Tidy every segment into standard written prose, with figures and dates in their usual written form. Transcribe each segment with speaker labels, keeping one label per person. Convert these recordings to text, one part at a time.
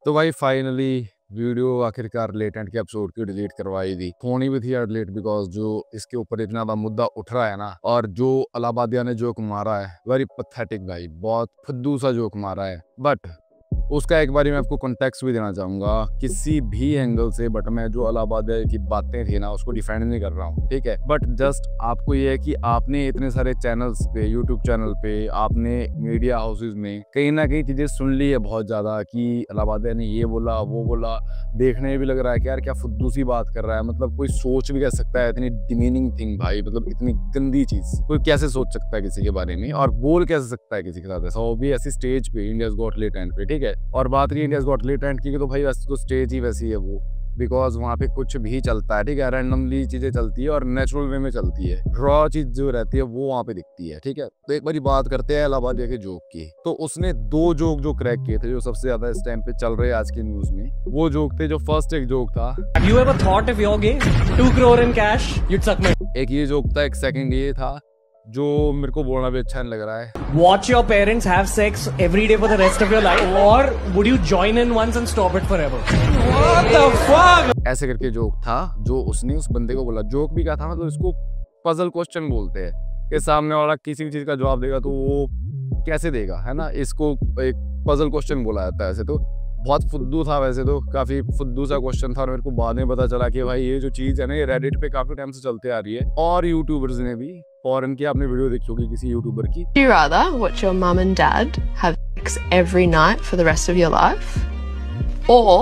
Speaker 1: तो भाई finally video आखिरकार लेटेंट के एपिसोड की डिलीट करवाई थी। होनी भी थी यार डिलीट, बिकॉज जो इसके ऊपर इतना बड़ा मुद्दा उठ रहा है ना, और जो अलाहाबादिया ने जोक मारा है वेरी पथेटिक भाई, बहुत फुद्दू सा जोक मारा है। बट उसका एक बारी मैं आपको कॉन्टेक्स्ट भी देना चाहूंगा किसी भी एंगल से। बट मैं जो अलाहाबादिया की बातें थी ना उसको डिफेंड नहीं कर रहा हूँ, ठीक है। बट जस्ट आपको ये है कि आपने इतने सारे चैनल्स पे, यूट्यूब चैनल पे, आपने मीडिया हाउसेज में कहीं ना कहीं चीजें सुन ली है बहुत ज्यादा कि अलाहाबादिया ने ये बोला वो बोला। देखने में भी लग रहा है कि यार क्या फुद्दू सी बात कर रहा है, मतलब कोई सोच भी कह सकता है इतनी डिमीनिंग थिंग भाई, मतलब इतनी गंदी चीज कोई कैसे सोच सकता है किसी के बारे में, और बोल कैसे सकता है किसी के साथ ऐसा, वो भी ऐसी स्टेज पे, इंडियाज गॉट टैलेंट पे, ठीक है। और बात रही इंडियाज गॉट टैलेंट की, तो भाई वैसे तो स्टेज ही वैसी है वो, बिकॉज वहाँ पे कुछ भी चलता है, ठीक है। रैंडमली चीजें चलती है और नेचुरल वे में चलती है, रॉ चीज जो रहती है वो वहाँ पे दिखती है, ठीक है। तो एक बारी बात करते हैं इलाहाबादिया के जोक की। तो उसने 2 जोक जो क्रैक किए थे, जो सबसे ज्यादा इस टाइम पे चल रहे हैं आज की न्यूज में, वो जोक थे। जो फर्स्ट एक जोक था,
Speaker 2: Have you ever thought if you're gay, 2 crore in cash, you'd suck my
Speaker 1: एक ये जोक था। एक सेकंड ये था जो मेरे को बोलना भी अच्छा नहीं लग रहा है।
Speaker 2: watch your parents have sex every day for the rest of your life, or would you join in once and stop it forever? What the fuck?
Speaker 1: ऐसे करके जोक था जो उसने उस बंदे को बोला। जोक भी क्या था, मतलब इसको पजल क्वेश्चन बोलते हैं कि सामने वाला किसी भी चीज का जवाब देगा तो वो कैसे देगा, है ना। इसको एक पजल क्वेश्चन बोला जाता है। ऐसे तो बहुत फुद्दू था, वैसे तो काफी फुद्दू सा क्वेश्चन था, और मेरे को बाद में पता चला कि भाई ये जो चीज है ना, ये रेडिट पे काफी टाइम से चलते आ रही है, और यूट्यूबर्स ने भी। फॉरेन की आपने वीडियो देखी होगी किसी यूट्यूबर की।
Speaker 3: Would you rather watch your mum and dad have sex every night for the rest of your life, or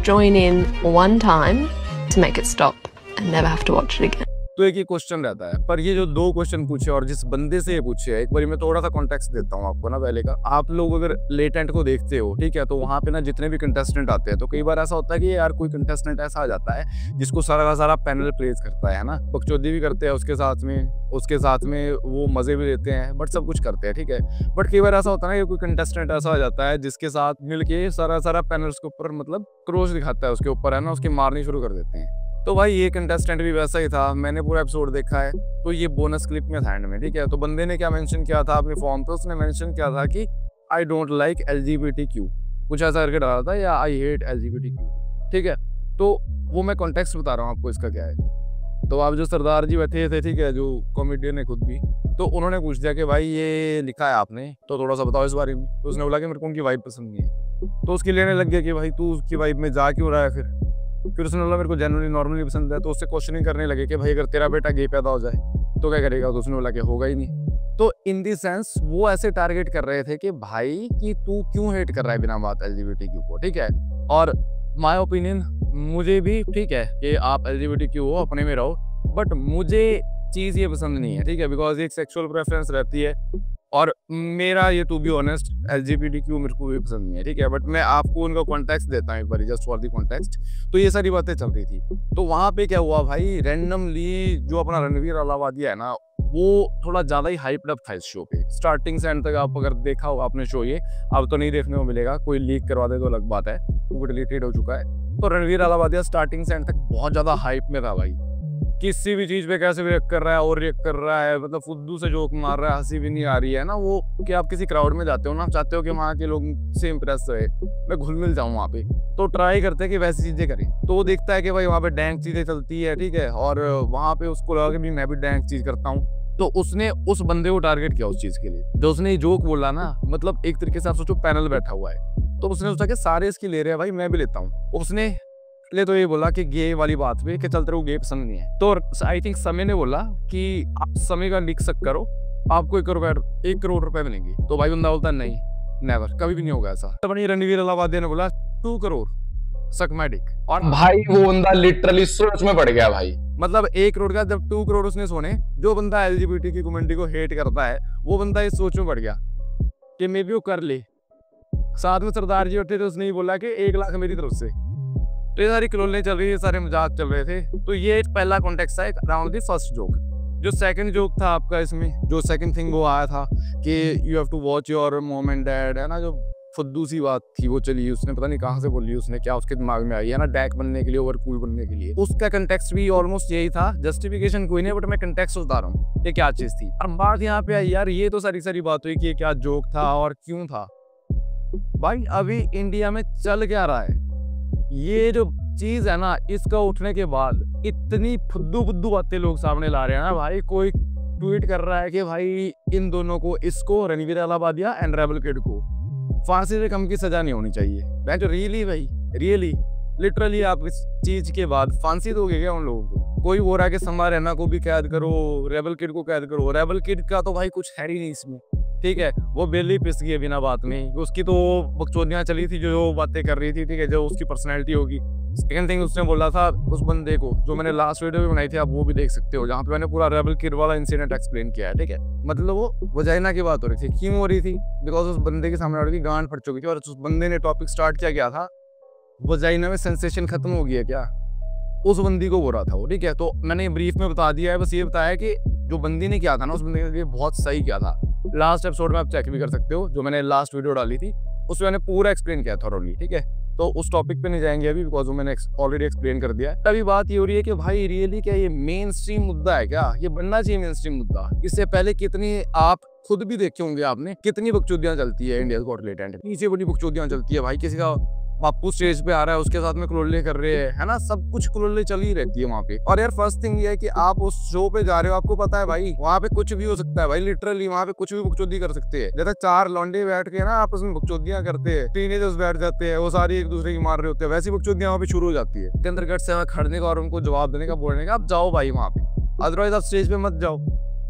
Speaker 3: join in one time to make it stop and never have to watch it again?
Speaker 1: तो एक ही question रहता है, पर ये जो 2 question पूछे और जिस बंदे से ये पूछे है, एक बार मैं थोड़ा सा कॉन्टेक्स्ट देता हूँ आपको ना पहले का। आप लोग अगर लेटेंट को देखते हो, ठीक है, तो वहाँ पे ना जितने भी कंटेस्टेंट आते हैं, तो कई बार ऐसा होता है कि यार कोई कंटेस्टेंट ऐसा आ जाता है जिसको सारा का सारा पैनल प्रेज करता है ना, बकचोदी भी करते हैं उसके साथ में वो मजे भी लेते हैं, बट सब कुछ करते हैं, ठीक है। बट कई बार ऐसा होता है ना कि कोई कंटेस्टेंट ऐसा आ जाता है जिसके साथ मिलके सारा पैनल उसके ऊपर मतलब क्रोश दिखाता है उसके ऊपर, है ना, उसकी मारनी शुरू कर देते हैं। तो भाई ये कंटेस्टेंट भी वैसा ही था। मैंने पूरा एपिसोड देखा है, तो ये बोनस क्लिप में था एंड में, ठीक है। तो बंदे ने क्या मेंशन किया था अपने फॉर्म पे, उसने मेंशन किया था कि आई डोंट लाइक LGBTQ, कुछ ऐसा करके डाला था, या आई हेट LGBTQ, ठीक है। तो वो मैं कॉन्टेक्स्ट बता रहा हूँ आपको इसका क्या है। तो आप जो सरदार जी बैठे थे, ठीक है, जो कॉमेडियन है खुद भी, तो उन्होंने पूछ दिया कि भाई ये लिखा है आपने, तो थोड़ा सा बताओ इस बारे में। तो उसने बोला कि मेरे को उनकी वाइब पसंद नहीं है। तो उसकी लेने लग गया कि भाई तू उसकी वाइब में जा क्यों रहा है फिर उसने बोला मेरे को जनरली नॉर्मली पसंद है। तो उससे क्वेश्चनिंग करने लगे कि भाई अगर तेरा बेटा गे पैदा हो जाए तो क्या करेगा। तो उसने बोला कि होगा ही नहीं। तो इन दी सेंस वो ऐसे टारगेट कर रहे थे कि भाई कि तू क्यों हेट कर रहा है बिना बात LGBTQ को, ठीक है। और माय ओपिनियन, मुझे भी ठीक है कि आप LGBTQ हो, अपने में रहो, बट मुझे चीज़ ये पसंद नहीं है, ठीक है, बिकॉज एक सेक्सुअल प्रेफरेंस रहती है, और मेरा ये टू बी ऑनेस्ट LGBTQ मेरे को भी पसंद नहीं है, ठीक है। बट मैं आपको उनका कॉन्टेक्स्ट देता हूँ एक बार, जस्ट फॉर दी कॉन्टेक्स्ट। तो ये सारी बातें चल रही थी। तो वहाँ पे क्या हुआ भाई, रैंडमली जो अपना रणवीर अलाहाबादिया है ना, वो थोड़ा ज़्यादा ही हाइप्ड अप था इस शो पे। स्टार्टिंग से एंड तक आप अगर देखा हो आपने शो, ये अब तो नहीं देखने को मिलेगा, कोई लीक करवा दे तो अलग बात है, वो डिलीटेड हो चुका है। तो रणवीर अलाहाबादिया स्टार्टिंग से एंड तक बहुत ज़्यादा हाइप में था भाई, किसी भी चीज पे कैसे रिएक्ट कर रहा है और रिएक्ट कर रहा है, मतलब फुद्दू से जोक मार रहा है, हंसी भी नहीं आ रही है ना। वो कि आप किसी क्राउड में जाते हो ना, चाहते हो कि वहाँ के लोग से इम्प्रेस रहे, मैं घुल मिल जाऊँ वहाँ पे, तो ट्राई करते हैं कि वैसी चीजें करें। तो वो देखता है कि भाई वहाँ पे डैंक चीजें चलती है, ठीक है, और वहाँ पे उसको लगा कि मैं भी डैंक चीज करता हूँ। तो उसने उस बंदे को टारगेट किया उस चीज के लिए, जो उसने जोक बोला ना, मतलब एक तरीके से आप सोचो पैनल बैठा हुआ है, तो उसने सोचा कि सारे इसकी ले रहे हैं भाई, मैं भी लेता हूँ। उसने ले तो ये बोला कि गे वाली बात पे कि चलते रहो, गे पसंद नहीं है। तो आई थिंक समय ने बोला कि आप समय का लिख सक करो, आपको 1 करोड़ रुपए मिलेंगे। तो भाई बंदा बोलता नहीं, नेवर, कभी भी नहीं होगा ऐसा। तब रणवीर अलाहाबादिया ने बोला 2 करोड़ सक माय डिक, और
Speaker 4: भाई वो बंदा लिटरली सोच में पड़ गया भाई।
Speaker 1: मतलब 1 करोड़ का जब 2 करोड़ उसने सोने, जो बंदा LGBT की कम्युनिटी को हेट करता है वो बंदा इस सोच में पड़ गया कि मे बी वो कर ले। साथ में सरदार जी उठे थे, उसने ही बोला कि 1 लाख मेरी तरफ से। तो ये सारी क्लोलें चल रही है, सारे मजाक चल रहे थे। तो ये पहला कॉन्टेक्स्ट था अराउंड दी फर्स्ट जोक। जो सेकंड जोक था आपका इसमें, जो सेकंड थिंग वो आया था कि you have to watch your mom and dad, है ना, जो फुद्दू सी बात थी वो चली, उसने पता नहीं कहाँ से बोली, उसने क्या उसके दिमाग में आई है ना, डैक बनने के लिए, ओवर कूल बनने के लिए। उसका कंटेक्स्ट भी ऑलमोस्ट यही था, जस्टिफिकेशन कोई नहीं, बट मैं कंटेक्स्ट बता रहा हूँ ये क्या चीज थी। और बात यहाँ पे आई यार, ये तो सारी बात हुई कि ये क्या जोक था और क्यों था। भाई अभी इंडिया में चल क्या रहा है, ये जो चीज है ना, इसका उठने के बाद इतनी फुद्दू बुद्दू बातें लोग सामने ला रहे हैं ना भाई। कोई ट्वीट कर रहा है कि भाई इन दोनों को, इसको Ranveer Allahbadia and Rebel Kid को फांसी से कम की सजा नहीं होनी चाहिए। मैं तो रियली भाई, रियली लिटरली आप इस चीज के बाद फांसी दोगे क्या उन लोगों को? कोई बोल रहा है कि संभा रैना को भी कैद करो, रेबल किड को कैद करो। रेबल किड का तो भाई कुछ है ही नहीं इसमें, ठीक है, वो बेली पिस गई है बिना बात में। उसकी तो बकचोदियां चली थी, जो बातें कर रही थी, ठीक है, जो उसकी पर्सनैलिटी होगी। सेकंड थिंग उसने बोला था उस बंदे को, जो मैंने लास्ट वीडियो भी बनाई थी, आप वो भी देख सकते हो, जहाँ पे मैंने पूरा रेबल किड वाला इंसिडेंट एक्सप्लेन किया है, ठीक है। मतलब वो वजाइना की बात हो रही थी, क्यों हो रही थी? बिकॉज उस बंदे के सामने वाले की गांड फट चुकी थी, और उस बंदे ने टॉपिक स्टार्ट किया गया था वजाइना में सेंसेशन खत्म हो गया क्या, उस बंदी को बोल रहा था वो, ठीक है। तो मैंने ब्रीफ में बता दिया है, बस ये बताया कि जो बंदी ने किया था ना, उस बंदी ने बहुत सही किया था। लास्ट एपिसोड में आप चेक भी कर सकते हो, जो मैंने लास्ट वीडियो डाली थी उसमें मैंने पूरा एक्सप्लेन किया थॉरोली, ठीक है। तो उस टॉपिक पे नहीं जाएंगे अभी, बिकॉज वो मैंने ऑलरेडी एक्सप्लेन कर दिया है। तभी बात ये हो रही है कि भाई रियली क्या ये मेन स्ट्रीम मुद्दा है क्या? ये बनना चाहिए मेन स्ट्रीम मुद्दा। इससे पहले कितनी, आप खुद भी देखे होंगे आपने, कितनी बकचोदियां चलती है इंडिया गॉट टैलेंट, नीचे बड़ी बकचोदियां चलती है भाई। किसी का बापू स्टेज पे आ रहा है, उसके साथ में क्लोले कर रहे हैं, है ना, सब कुछ क्लोले चल ही रहती है वहाँ पे। और यार फर्स्ट थिंग ये है कि आप उस शो पे जा रहे हो, आपको पता है भाई वहाँ पे कुछ भी हो सकता है भाई, लिटरली वहाँ पे कुछ भी बकचोदी कर सकते हैं। जैसे 4 लौंडे बैठ के ना आपस में बकचोदियां करते हैं, टीनेजर्स बैठ जाते हैं, वो सारी एक दूसरे की मार रहे होते हैं, वैसी बकचोदियां वहाँ पे शुरू हो जाती है। के अंदर गट से खड़ने का और उनको जवाब देने का, बोलने का, आप जाओ भाई वहाँ पे, अदरवाइज आप स्टेज पे मत जाओ,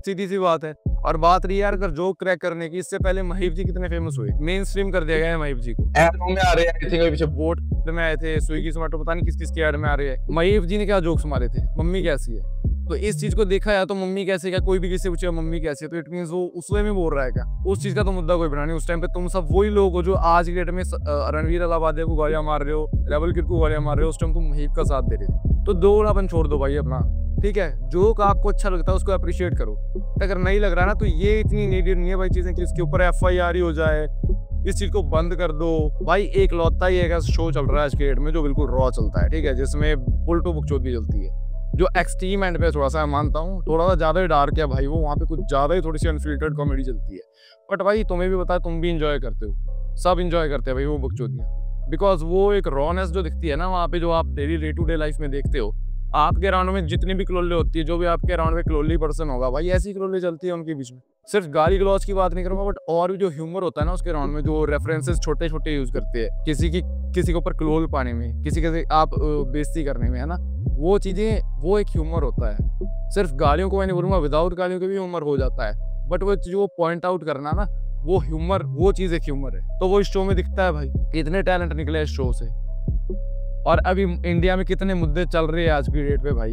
Speaker 1: सीधी सी बात है। और बात रही यार अगर जोक क्रैक करने की, इससे पहले महीप जी कितने फेमस हुए, मेन स्ट्रीम कर दिया गया है महीप जी को।
Speaker 4: ऐड में आ रहे हैं, आई थिंक पीछे
Speaker 1: बोट में आए थे, स्विगी जोमेटो पता नहीं किस किस के ऐड में आ रहे हैं। महीप जी ने क्या जोक्स मारे थे, मम्मी कैसी है, तो इस चीज को देखा है तो मम्मी कैसी, क्या कोई भी किसी पूछे मम्मी कैसी है, तो इट मींस वो उस वे में बोल रहा है क्या? उस चीज का तो मुद्दा कोई बना नहीं। उस टाइम पे तुम सब वही लोग हो जो आज की डेट में रणवीर अलाहाबादिया को गालियां मार रहे हो, रेबल किड को गालियां मार रहे हो, उस टाइम तुम महीप का साथ दे रहे थे। तो दोगलापन छोड़ दो भाई अपना, ठीक है। जो आपको अच्छा लगता है उसको अप्रिशिएट करो, अगर नहीं लग रहा ना तो ये इतनी नीडेड नहीं है भाई चीजें कि इसके ऊपर FIR ही हो जाए, इस चीज को बंद कर दो भाई। एक लौता ही एक शो चल रहा है आज के डेट में जो बिल्कुल रॉ चलता है, ठीक है, जिसमें उल्टो बकचोदी चलती है, जो एक्सट्रीम एंड पे थोड़ा सा मैं मानता हूँ, थोड़ा सा ज्यादा ही डार्क है भाई वो, वहाँ पे कुछ ज्यादा ही थोड़ी सी अनफिल्टर्ड कॉमेडी चलती है। बट भाई तुम्हें भी पता है, तुम भी इंजॉय करते हो, सब इंजॉय करते हैं भाई वो बकचोदियाँ, बिकॉज वो एक रॉनेस जो दिखती है ना वहाँ पे, जो आप daily day to day life में देखते हो। आपके अराउंड में जितनी भी क्लोले होती है, जो भी आपके अराउंड में क्लोली पर्सन होगा भाई, ऐसी क्लोले चलती है उनके बीच में। सिर्फ गाली गलौज की बात नहीं करूंगा, बट और भी जो ह्यूमर होता है ना उसके अराउंड में, जो रेफरेंसेस छोटे छोटे यूज करते हैं किसी के ऊपर क्लोल पाने में, किसी के आप बेइज्जती करने में, है ना, वो चीजें, वो एक ह्यूमर होता है। सिर्फ गालियों को मैं नहीं बोलूंगा, विदाउट गालियों के भी ह्यूमर हो जाता है, बट वो जो पॉइंट आउट करना ना, वो ह्यूमर, वो चीज एक ह्यूमर है। तो वो इस शो में दिखता है भाई, कितने टैलेंट निकले इस शो से। और अभी इंडिया में कितने मुद्दे चल रहे हैं आज की डेट पे भाई।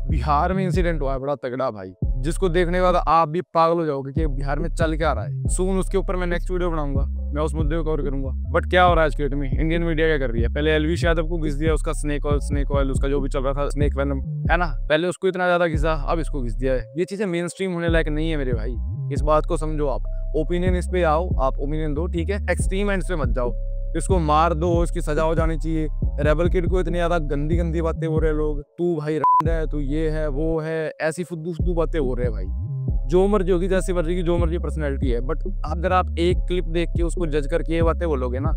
Speaker 1: बिहार में इंसिडेंट हुआ है बड़ा तगड़ा भाई, जिसको देखने के बाद आप भी पागल हो जाओगे कि बिहार में चल क्या रहा है। सून उसके ऊपर मैं नेक्स्ट वीडियो बनाऊंगा, मैं उस मुद्दे को कवर करूंगा। बट क्या हो रहा है आज के डेट में, इंडियन मीडिया क्या कर रही है? पहले एलवी यादव को घिस दिया, उसका स्नेक ऑयल उसका जो भी चल रहा था, स्नेक वेनम, है ना, पहले उसको इतना ज्यादा घिसा, अब इसको घिस दिया है। ये चीजें मेन स्ट्रीम होने लायक नहीं है मेरे भाई, इस बात को समझो। आप ओपिनियन इस पे आओ, आप ओपिनियन दो, ठीक है, एक्सट्रीम एंड्स पे मत जाओ। इसको मार दो, इसकी सजा हो जानी चाहिए। रेबल किड को इतनी ज्यादा गंदी गंदी बातें हो रहे लोग, तू भाई है, तू ये है वो है, ऐसी फुद्दू बातें हो रहे हैं भाई। जो मर्जी होगी, जैसी मर्जी की जो मर्जी पर्सनैलिटी है, बट अगर आप एक क्लिप देख के उसको जज करके ये बातें बोलोगे ना,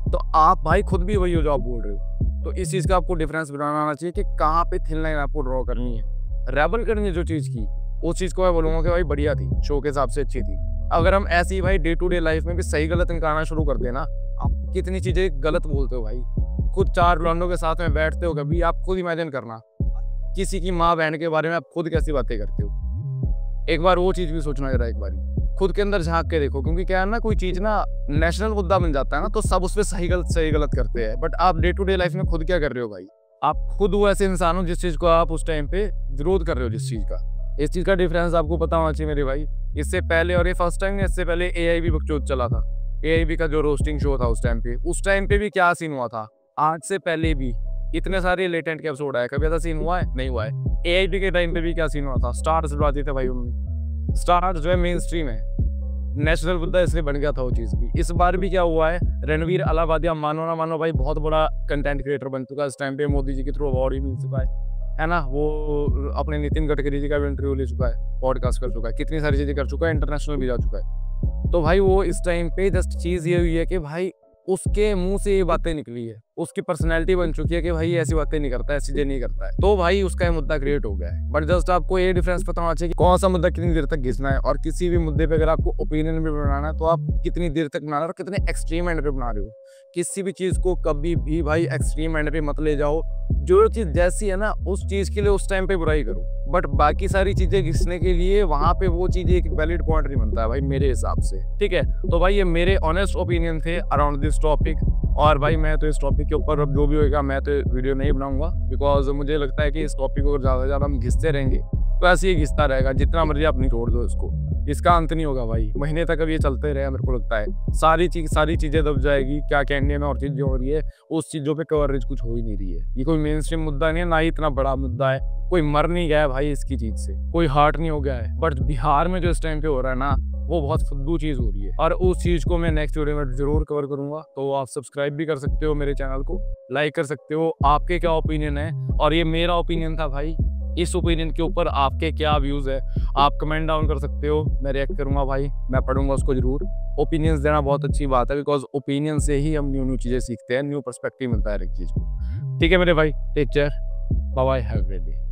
Speaker 1: तो आप भाई खुद भी वही हो जो आप बोल रहे हो। तो इस चीज का आपको डिफरेंस बनाना आना चाहिए कि कहाँ पे थिन लाइन आपको ड्रॉ करनी है। रेबल किड ने जो चीज की, उस चीज को मैं बोलूंगा कि भाई बढ़िया थी, शो के हिसाब से अच्छी थी। अगर हम ऐसी भाई डे टू डे लाइफ में भी सही गलत निकालना शुरू कर देना, आप कितनी चीजें गलत बोलते हो भाई। खुद 4 लौंडों के साथ में बैठते हो, कभी आप खुद इमेजिन करना किसी की माँ बहन के बारे में आप खुद कैसी बातें करते हो। एक बार वो चीज भी सोचना जरा, एक बार खुद के अंदर झांक के देखो, क्योंकि क्या है ना, कोई चीज ना नेशनल मुद्दा बन जाता है ना, तो सब उस पर सही गलत करते हैं। बट आप डे टू डे लाइफ में खुद क्या कर रहे हो भाई? आप खुद वो ऐसे इंसान हो जिस चीज को आप उस टाइम पे विरोध कर रहे हो, जिस चीज का। इस चीज का डिफरेंस आपको पता होना चाहिए मेरे भाई। इससे पहले, और ये फर्स्ट टाइम, इससे पहले AIB बकचोद चला था, AIB का जो रोस्टिंग शो था उस टाइम पे भी क्या सीन हुआ था। आज से पहले भी इतने सारे लेटेंट के एपिसोड आए, कभी ऐसा सीन हुआ है? नहीं हुआ है। AIB के टाइम पे भी क्या सीन हुआ था, स्टार्स बुलाते थे भाई उन्होंने। स्टार्स जो है मेन स्ट्रीम है, नेशनल मुद्दा इसलिए बन गया था वो चीज भी। इस बार भी क्या हुआ है, रणवीर अलाहाबादिया मानो ना मानो भाई बहुत बड़ा कंटेंट क्रिएटर बन चुका है इस टाइम पे, मोदी जी के थ्रू अवार्ड ही मिल चुका है ना, वो अपने नितिन गडकरी जी का भी इंटरव्यू ले चुका है, पॉडकास्ट कर चुका है, कितनी सारी चीजें कर चुका है, इंटरनेशनल भी जा चुका है। तो भाई वो इस टाइम पे जस्ट चीज ये हुई है कि भाई उसके मुंह से ये बातें निकली है, उसकी पर्सनैलिटी बन चुकी है कि भाई ऐसी बातें नहीं करता है, ऐसी चीजें नहीं करता है, तो भाई उसका ये मुद्दा क्रिएट हो गया है। बट जस्ट आपको ये डिफरेंस पता होना चाहिए कि कौन सा मुद्दा कितनी देर तक घिसना है, और किसी भी मुद्दे पे अगर आपको ओपिनियन भी बनाना है तो आप कितनी देर तक बना रहे हो और कितने एक्सट्रीम एंड पे बना रहे हो। किसी भी चीज को कभी भी भाई एक्सट्रीम एंड पे मत ले जाओ। जो चीज जैसी है ना उस चीज के लिए उस टाइम पे बुराई करो, बट बाकी सारी चीजें घिसने के लिए वहां पे वो चीज एक वैलिड पॉइंट नहीं बनता है भाई मेरे हिसाब से, ठीक है। तो भाई ये मेरे ऑनेस्ट ओपिनियन थे अराउंड दिस टॉपिक, और भाई मैं तो इस टॉपिक के ऊपर अब जो भी होगा मैं तो वीडियो नहीं बनाऊंगा, बिकॉज मुझे लगता है कि इस टॉपिक को ज्यादा से ज्यादा हम घिसते रहेंगे तो ऐसे ही घिसता रहेगा, जितना मर्जी आप निचोड़ दो इसको, इसका अंत नहीं होगा भाई। महीने तक अब ये चलते रहेगा मेरे को लगता है। सारी चीजें दब जाएगी, क्या क्या इंडिया में और चीजें हो रही है, उस चीजों पे कवरेज कुछ हो ही नहीं रही है। ये कोई मेन स्ट्रीम मुद्दा नहीं है, ना ही इतना बड़ा मुद्दा है, कोई मर नहीं गया है भाई इसकी चीज से, कोई हार्ट नहीं हो गया है। बट बिहार में जो इस टाइम पे हो रहा है ना वो बहुत फुद्दू चीज हो रही है, और उस चीज को मैं नेक्स्ट वीडियो में जरूर कवर करूंगा। तो आप सब्सक्राइब भी कर सकते हो मेरे चैनल को, लाइक कर सकते हो। आपके क्या ओपिनियन है, और ये मेरा ओपिनियन था भाई, इस ओपिनियन के ऊपर आपके क्या व्यूज है आप कमेंट डाउन कर सकते हो, मैं रिएक्ट करूंगा भाई, मैं पढ़ूंगा उसको जरूर। ओपिनियंस देना बहुत अच्छी बात है, बिकॉज ओपिनियन से ही हम न्यू चीजें सीखते हैं, न्यू पर्सपेक्टिव मिलता है हर एक चीज को। ठीक है मेरे भाई, take care, bye bye, have a great day.